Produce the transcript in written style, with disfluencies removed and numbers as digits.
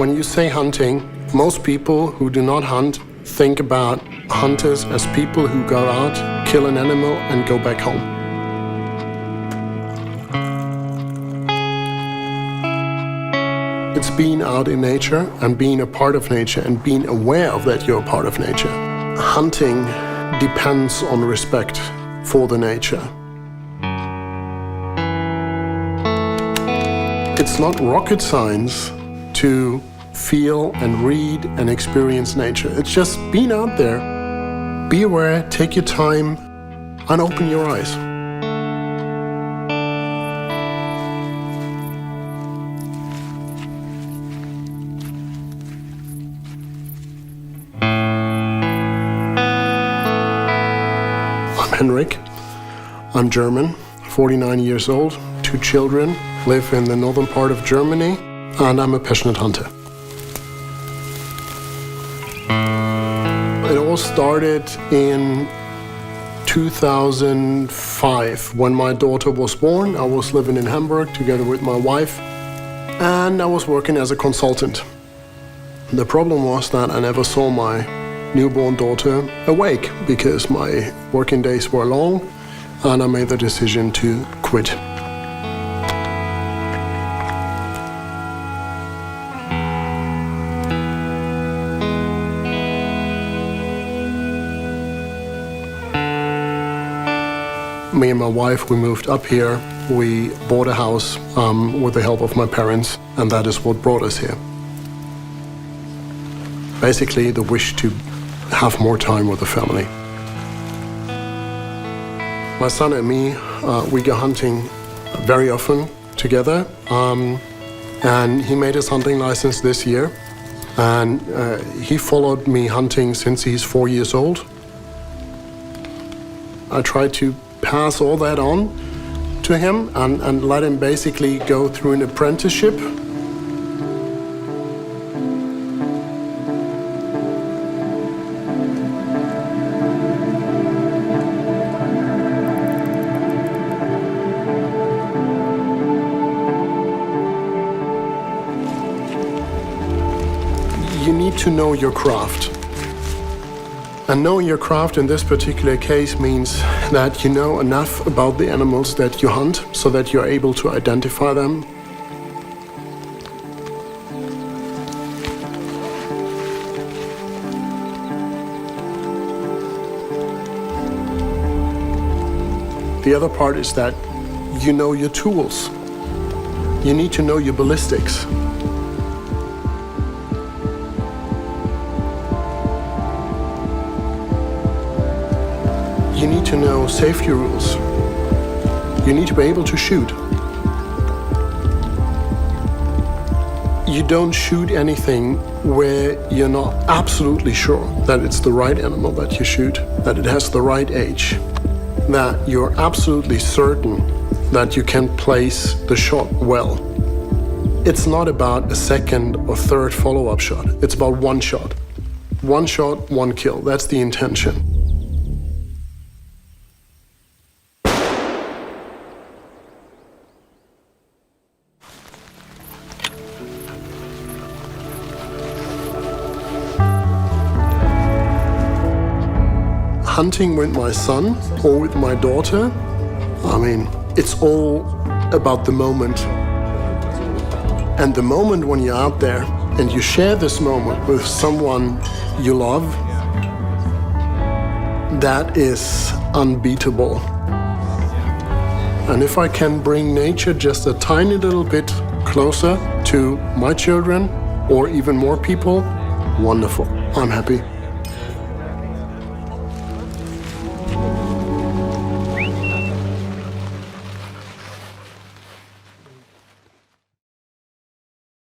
When you say hunting, most people who do not hunt think about hunters as people who go out, kill an animal, and go back home. It's being out in nature and being a part of nature and being aware of that you're a part of nature. Hunting depends on respect for the nature. It's not rocket science to feel and read and experience nature. It's just being out there. Be aware, take your time, and open your eyes. I'm Henrik. I'm German, 49 years old, 2 children, live in the northern part of Germany, and I'm a passionate hunter. It all started in 2005. When my daughter was born, I was living in Hamburg together with my wife, and I was working as a consultant. The problem was that I never saw my newborn daughter awake because my working days were long, and I made the decision to quit. Me and my wife, we moved up here. We bought a house with the help of my parents, and that is what brought us here. Basically, the wish to have more time with the family. My son and me, we go hunting very often together, and he made his hunting license this year, and he followed me hunting since he's 4 years old. I tried to pass all that on to him and let him basically go through an apprenticeship. You need to know your craft. And knowing your craft in this particular case means that you know enough about the animals that you hunt so that you're able to identify them. The other part is that you know your tools. You need to know your ballistics. You need to know safety rules. You need to be able to shoot. You don't shoot anything where you're not absolutely sure that it's the right animal that you shoot, that it has the right age, that you're absolutely certain that you can place the shot well. It's not about a second or third follow-up shot. It's about one shot. One shot, one kill. That's the intention. Hunting with my son or with my daughter, I mean, it's all about the moment. And the moment when you're out there and you share this moment with someone you love, that is unbeatable. And if I can bring nature just a tiny little bit closer to my children or even more people, wonderful. I'm happy.